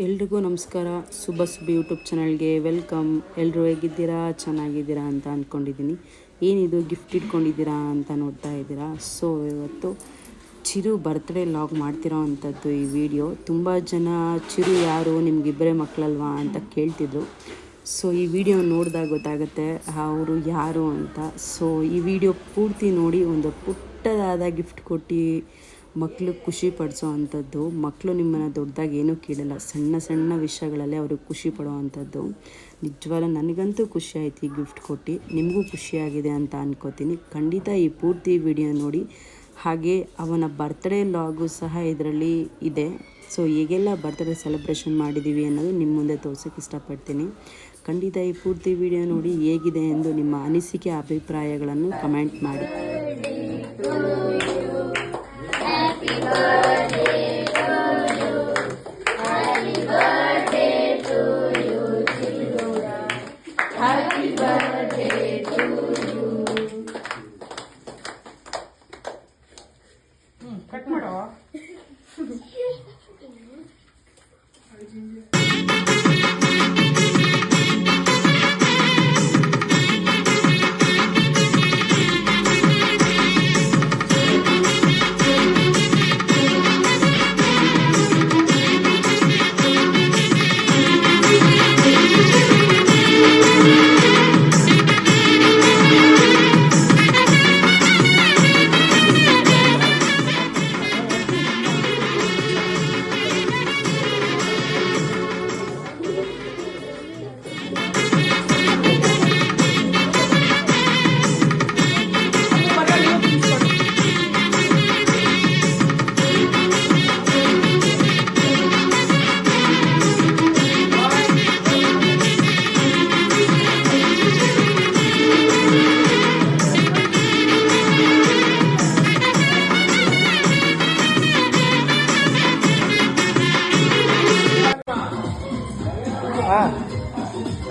ಎಲ್ರಿಗೂ ನಮಸ್ಕಾರ. ಸುಬ್ಬ ಯೂಟ್ಯೂಬ್ ಚಾನಲ್ಗೆ ವೆಲ್ಕಮ್. ಎಲ್ಲರೂ ಹೇಗಿದ್ದೀರಾ, ಚೆನ್ನಾಗಿದ್ದೀರಾ ಅಂತ ಅಂದ್ಕೊಂಡಿದ್ದೀನಿ. ಏನಿದು ಗಿಫ್ಟ್ ಇಟ್ಕೊಂಡಿದ್ದೀರಾ ಅಂತ ನೋಡ್ತಾ ಇದ್ದೀರಾ. ಸೊ ಇವತ್ತು ಚಿರು ಬರ್ತ್ಡೇ ಲಾಗ್ ಮಾಡ್ತಿರೋ ಅಂಥದ್ದು ಈ ವಿಡಿಯೋ. ತುಂಬ ಜನ ಚಿರು ಯಾರು, ನಿಮಗಿಬ್ಬರೇ ಮಕ್ಕಳಲ್ವಾ ಅಂತ ಕೇಳ್ತಿದ್ರು. ಸೊ ಈ ವಿಡಿಯೋ ನೋಡಿದಾಗ ಗೊತ್ತಾಗುತ್ತೆ ಅವರು ಯಾರು ಅಂತ. ಸೊ ಈ ವಿಡಿಯೋ ಪೂರ್ತಿ ನೋಡಿ ಒಂದು ಪುಟ್ಟದಾದ ಗಿಫ್ಟ್ ಕೊಟ್ಟು ಮಕ್ಕಳು ಖುಷಿ ಪಡಿಸೋ ಅಂಥದ್ದು. ಮಕ್ಕಳು ನಿಮ್ಮನ್ನು ದೊಡ್ಡದಾಗಿ ಏನೂ ಕೇಳಲ್ಲ, ಸಣ್ಣ ಸಣ್ಣ ವಿಷಯಗಳಲ್ಲೇ ಅವರು ಖುಷಿ ಪಡೋ ಅಂಥದ್ದು. ನಿಜವಾಗ್ಲೂ ನನಗಂತೂ ಖುಷಿ ಆಯ್ತು ಈ ಗಿಫ್ಟ್ ಕೊಟ್ಟು. ನಿಮಗೂ ಖುಷಿಯಾಗಿದೆ ಅಂತ ಅನ್ಕೋತೀನಿ. ಖಂಡಿತ ಈ ಪೂರ್ತಿ ವಿಡಿಯೋ ನೋಡಿ. ಹಾಗೆ ಅವನ ಬರ್ತ್ಡೇ ಲಾಗು ಸಹ ಇದರಲ್ಲಿ ಇದೆ. ಸೊ ಹೇಗೆಲ್ಲ ಬರ್ತ್ಡೇ ಸೆಲೆಬ್ರೇಷನ್ ಮಾಡಿದ್ದೀವಿ ಅನ್ನೋದು ನಿಮ್ಮ ಮುಂದೆ ತೋರ್ಸೋಕ್ಕೆ ಇಷ್ಟಪಡ್ತೀನಿ. ಖಂಡಿತ ಈ ಪೂರ್ತಿ ವಿಡಿಯೋ ನೋಡಿ ಹೇಗಿದೆ ಎಂದು ನಿಮ್ಮ ಅನಿಸಿಕೆ ಅಭಿಪ್ರಾಯಗಳನ್ನು ಕಮೆಂಟ್ ಮಾಡಿ. ಕಟ್ ಮಾಡೋ.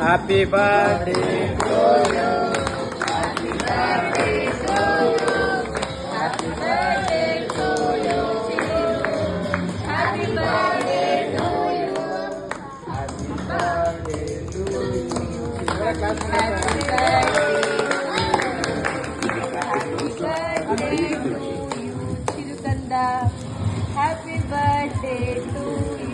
Happy birthday to you. Happy birthday to you. Happy birthday to you. Happy birthday to you. Happy birthday to you. Happy birthday to you, Chirukanda. Happy birthday to you.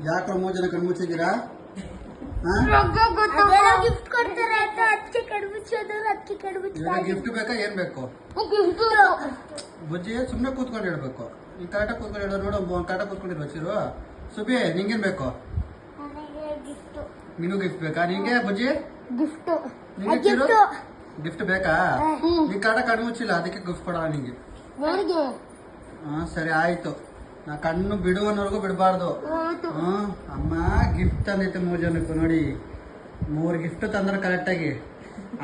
ಯಾಕ್ರ 3 ಜನ ಕಣ್ಮುಚ್ಚಿದ್ದೀರಾ? Gift ಕೊಡ್ತಾರೆ ಅಂತ ಅದಕ್ಕೆ ಕಣ್ಮುಚ್ಚೋದು. Gift ಬೇಕಾ? ಏನ್ ಬೇಕು? ಬುಜ್ಜಿ ಸುಮ್ಮನೆ ಕೂತ್ಕೊಂಡು ಹೇಳ್ಬೇಕು. ಈ ಕರೆಕ್ಟಾಗಿ ಕೂತ್ಕೊಂಡು ಹೇಳೋ ನೋಡು. ಕರೆಕ್ಟಾಗಿ ಕೂತ್ಕೊಂಡಿರೋ ಚಿರು. ಸುಬಿ ನಿಂಗೇನ್ ಬೇಕು? ನಿನಗೂ ಗಿಫ್ಟ್ ಬೇಕಾ? ನಿಂಗೆ ಬುಜ್ಜಿ ಗಿಫ್ಟ್ ಬೇಕಾ? ನೀ ಕರೆಕ್ಟಾಗಿ ಕಣ್ಮುಚ್ಚಿಲ್ಲ, ಅದಕ್ಕೆ ಗಿಫ್ಟ್ ಕೊಡೋಣ ನಿಂಗೆ. ಸರಿ ಆಯ್ತು. ನಾ ಕಣ್ಣು ಬಿಡುವವರೆಗೂ ಬಿಡಬಾರ್ದು. ಅಮ್ಮ ಗಿಫ್ಟ್ ತಂದೈತೆ 3 ಜನಕ್ಕೂ. ನೋಡಿ 3 ಗಿಫ್ಟ್ ತಂದ್ರೆ ಕರೆಕ್ಟಾಗಿ.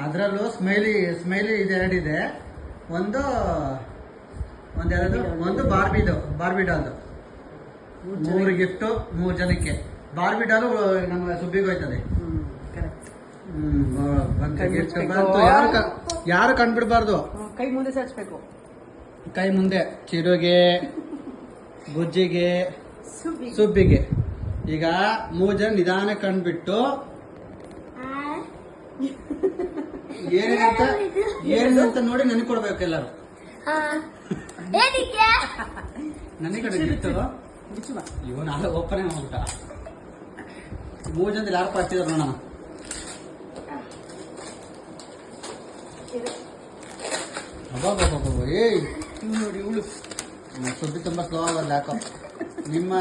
ಅದರಲ್ಲೂ ಸ್ಮೈಲಿ ಇದೆರಡಿದೆ. ಒಂದು ಬಾರ್ಬಿ ಡಾಲ್. 3 ಗಿಫ್ಟು 3 ಜನಕ್ಕೆ. ಬಾರ್ಬಿ ಡಾಲು ನಮ್ಮ ಸುಬ್ಬಿಗೆ ಹೋಯ್ತದೆ. ಯಾರು ಕಂಡ್ಬಿಡ್ಬಾರ್ದು. ಕೈ ಮುಂದೆ ಸರಿಸ್ಬೇಕು. ಕೈ ಮುಂದೆ ಚಿರುಗೆ, ಬುಜ್ಜಿಗೆ, ಸುಬ್ಬಿಗೆ. ಈಗ 3 ಜನ ನಿಧಾನ ಕಂಡ್ಬಿಟ್ಟು ಏನಿದಂತ ನೋಡಿ ನನಗೆ ಕೊಡ್ಬೇಕು ಎಲ್ಲರೂ. ನನಗೆ ಗಿಫ್ಟ್ ಇವನು ಅಲ್ಲ ಓಪನ್ ಮಾಡ್ಬಿಟ್ಟ. 3 ಜನ ಯಾರು ಪಾಚಿದ್ರು ನೋಡೋಣ. ಅಬ್ಬಬ್ಬಬ್ಬಬ್ಬ, ಏಯ್ ಇವ್ಳು ನೋಡಿ ಇವಳು ಸುದ್ದಿ ತುಂಬ ಸ್ಲೋ ಆಗೋದು ಯಾಕೋ. ನಿಮ್ಮ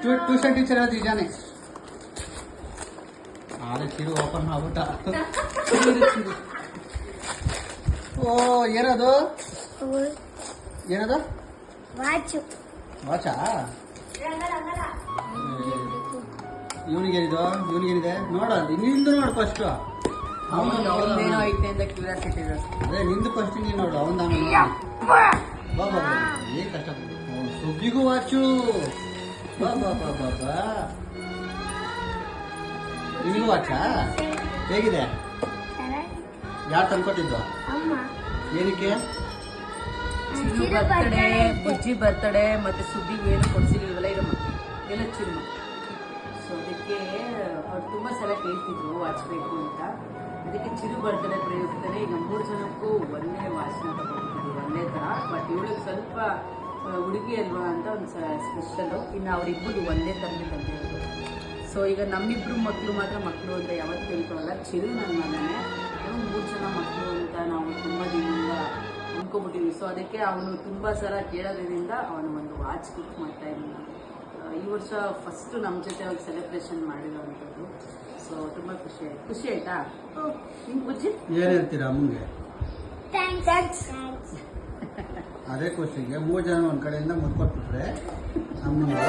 ಟ್ಯೂಷನ್ ಟೀಚರ್ ಅದು ನಿಜಾನೇ. ಆದ್ರೆ ಚಿರು ಓಪನ್ ಆಗ್ಬಿಟ್ಟ. ಓ ಏನದು ಏನದು ವಾಚು ವಾಚಾ? ಇವನಿಗೇನಿದು ಇವನಿಗೇನಿದೆ ನೋಡ, ನಿಂದು ನೋಡು ಫಸ್ಟ್. ಅವನೇನೋ ಐತೆ ಅಂತ ಕ್ಯೂರಿಯಾಸಿಟಿ ಇದೆ. ಅದೇ ನಿಂದು ಫಸ್ಟ್ ನೀನು ನೋಡು, ಅವನ ಬಾಬಾ ಏನ್ ಕಷ್ಟ. ಸುಬ್ಬಿಗೂ ವಾಚು. ಬಾಬಾ ಬಾಬಾ ಬಾ, ನಿನಗೂ ವಾಚಾ? ಹೇಗಿದೆ? ಯಾರು ತಂದ್ಕೊಟ್ಟಿದ್ದು? ಅಮ್ಮ ಏನಕ್ಕೆ? ಚಿರು ಬರ್ತಡೇ, ಬುಜ್ಜಿ ಬರ್ತಡೇ ಮತ್ತೆ ಸುದ್ದಿಗೆ ಏನು ಕೊಡ್ಸಿರ್ಲಿಲ್ವಲ್ಲ ಈಗ ಎಲ್ಲ ಚಿರು. ಸೊ ಅದಕ್ಕೆ ಅವ್ರು ತುಂಬ ಸಲ ಕೇಳ್ತಿದ್ರು ವಾಚ್ ಬೇಕು ಅಂತ. ಅದಕ್ಕೆ ಚಿರು ಬರ್ತಡೇ ಪ್ರಯುಕ್ತನೇ ಈಗ 3 ಜನಕ್ಕೂ ಒಂದೇ ವಾಚ್ನ ತಗೊಂಡಿದ್ರು, ಒಂದೇ ಥರ. ಬಟ್ ಇವಳಿಗೆ ಸ್ವಲ್ಪ ಹುಡುಗಿ ಅಲ್ವಾ ಅಂತ ಒಂದು ಸ್ಪೆಷಲು. ಇನ್ನು ಅವರಿಬ್ಬರು ಒಂದೇ ಥರನೇ ಬಂದಿರೋದು. ಸೊ ಈಗ ನಮ್ಮಿಬ್ರು ಮಕ್ಕಳು ಮಾತ್ರ ಮಕ್ಕಳು ಅಂತ ಯಾವತ್ತೂ ತಿಳ್ಕೊಳ್ಳಲ್ಲ. ಚಿರು ನನ್ನ ಮಗನೇ, 3 ಜನ ಮಕ್ಕಳು ಅಂತ ನಾವು ತುಂಬ ದಿನದಿಂದ ಅಂದ್ಕೊಬಿಟ್ಟಿದ್ವಿ. ಸೊ ಅದಕ್ಕೆ ಅವನು ತುಂಬ ಸಲ ಕೇಳೋದ್ರಿಂದ ಅವನು ಒಂದು ವಾಚ್ ಬುಕ್ ಮಾಡ್ತಾ ಇದ್ದೀನಿ. ಈ ವರ್ಷ ಫಸ್ಟು ನಮ್ಮ ಜೊತೆ ಅವ್ರು ಸೆಲೆಬ್ರೇಷನ್ ಮಾಡಿರೋವಂಥದ್ದು. ಸೊ ತುಂಬ ಖುಷಿ ಆಯ್ತಾ ನಿಮ್ಗೆ ಬುಜ್ಜಿ? ಏನ್ ಹೇಳ್ತೀರಾ ಅಮ್ಮಂಗೆ? ಥ್ಯಾಂಕ್ಸ್. ಅದೇ ಖುಷಿಗೆ 3 ಜನ ಒಂದ್ ಕಡೆಯಿಂದ ಮುದ್ಕೊಟ್ಬಿಟ್ರೆ ಅಮ್ಮಂಗೆ.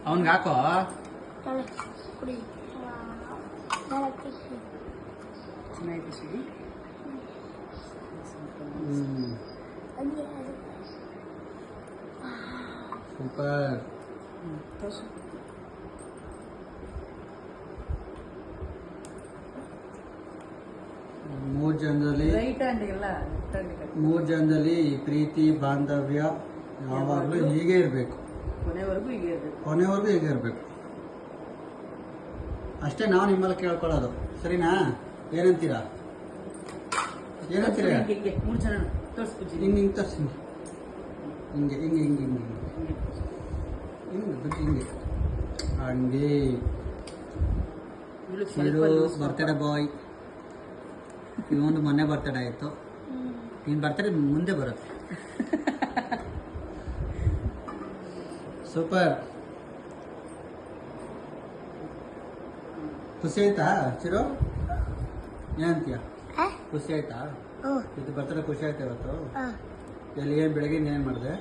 ಅವನ್ಗೆ ಹಾಕೋ. ಚೆನ್ನಾಗಿದೆ ಸುದ್ದಿ. ಸೂಪರ್. ತೋರ್ಸು. ಮೂರು ಜನದಲ್ಲಿ ರೈಟ್ ಹ್ಯಾಂಡಿಗೆಲ್ಲ ಲೆಫ್ಟ್ ಹ್ಯಾಂಡಿಗೆ 3 ಜನದಲ್ಲಿ ಈ ಪ್ರೀತಿ ಬಾಂಧವ್ಯ ಯಾವಾಗಲೂ ಹೀಗೆ ಇರಬೇಕು, ಕೊನೆವರೆಗೂ ಹೀಗೆ ಇರಬೇಕು. ಕೊನೆವರೆಗೂ ಹೀಗೆ ಇರಬೇಕು. ಅಷ್ಟೇ ನಾವು ನಿಮ್ಮಲ್ಲಿ ಕೇಳ್ಕೊಳ್ಳೋದು. ಸರಿನಾ? ಏನಂತೀರಾ? ಏನಂತೀರಾ? ಹೀಗೆ 3 ಜನ ತೋರಿಸ್ಬಿಟ್ಟು ಹಿಂಗೆ ಹಿಂಗೆ ತರ್ಸಿ, ಹಿಂಗೆ ಹಿಂಗೆ ಹಿಂಗೆ ಹಿಂಗೆ ಹಿಂಗೆ ಹಿಂಗೆ ಹಿಂಗೆ ಹಂಗೆ. ಇದು ಬರ್ತಡೇ ಬಾಯ್. ಇವೊಂದು ಮೊನ್ನೆ ಬರ್ತಡೇ ಆಯಿತು, ನೀನು ಬರ್ತಡೇ ಮುಂದೆ ಬರುತ್ತೆ. ಸೂಪರ್. ಖುಷಿ ಆಯ್ತಾ ಚಿರು? ಏನಂತೀಯ? ಖುಷಿ ಆಯ್ತಾ? ಇದು ಬರ್ತಡೇ ಖುಷಿ ಆಯ್ತಾ ಇವತ್ತು? ಎಲ್ಲಿ ಏನು ಬೆಳಗ್ಗೆ ಏನು ಮಾಡಿದೆ?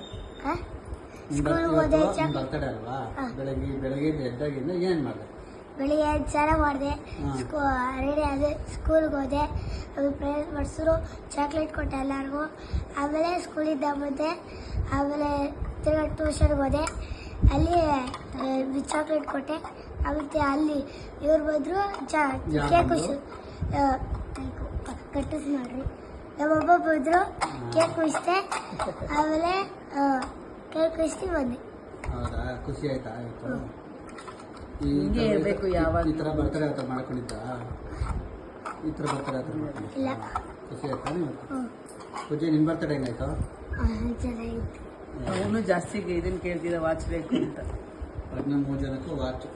ಬರ್ತಡೇ ಅಲ್ವಾ? ಬೆಳಗ್ಗೆ ಎದ್ದಾಗಿಂದ ಏನು ಮಾಡಿದೆ? ಬೆಳಿಗ್ಗೆ ಸ್ನಾನ ಮಾಡಿದೆ, ರೆಡಿ ಆದೆ, ಸ್ಕೂಲ್ಗೆ ಹೋದೆ. ಅದು ಪ್ರೇಯರ್ ಮಾಡಿಸಿದ್ರು, ಚಾಕ್ಲೇಟ್ ಕೊಟ್ಟೆ ಎಲ್ಲರಿಗೂ. ಆಮೇಲೆ ಸ್ಕೂಲಿಂದ ಬಂದೆ, ಆಮೇಲೆ ತಿರ್ಗಾ ಟ್ಯೂಷನ್ಗೆ ಹೋದೆ. ಅಲ್ಲಿ ಚಾಕ್ಲೇಟ್ ಕೊಟ್ಟೆ. ಆಮೇಲೆ ಅಲ್ಲಿ ಇವ್ರು ಬಂದರು, ಕೇಕ್ ಕಟ್ಟಿಸ್ ಮಾಡ್ರಿ. ನಮ್ಮಬ್ಬ ಬಂದರು, ಕೇಕ್ ಕುಡಿಸ್ದೆ. ಆಮೇಲೆ ಕೇಕ್ ಕುಡಿಸ್ತಿ ಬಂದೆ. ಹೌದಾ? ಖುಷಿ ಆಯ್ತಾ ಇವತ್ತು? ಹಿಂಗೆ ಇರಬೇಕು ಯಾವಾಗ. ಈ ಥರ ಬರ್ತಡೇ ಆತ ಮಾಡ್ಕೊಂಡಿದ್ದ? ಈ ಥರ ಬರ್ತಡೇ ಆತ ಇಲ್ಲ. ಮಾಡ್ಕೊಂಡಿದ್ದ? ಖುಷಿ ಆಯ್ತಾ ನೀವು? ಪೂಜೆ ನಿನ್ನ ಬರ್ತಡೇ ಹೆಂಗಾಯ್ತು? ಚೆನ್ನಾಗಿತ್ತು. ಅವನು ಜಾಸ್ತಿ ಇದನ್ನು ಕೇಳ್ತಿದ್ದ ವಾಚ್ ಬೇಕು ಅಂತ. 3 ಜನಕ್ಕೂ ವಾಚ್.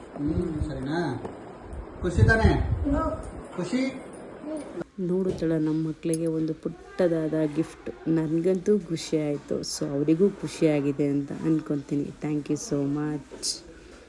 ಸರಿನಾ? ಖುಷಿ ತಾನೇ? ಖುಷಿ. ನೋಡುತ್ತಳ ನಮ್ಮ ಮಕ್ಕಳಿಗೆ ಒಂದು ಪುಟ್ಟದಾದ ಗಿಫ್ಟ್. ನನಗಂತೂ ಖುಷಿ ಆಯಿತು. ಸೊ ಅವರಿಗೂ ಖುಷಿಯಾಗಿದೆ ಅಂತ ಅಂದ್ಕೊತೀನಿ. Thank you so much.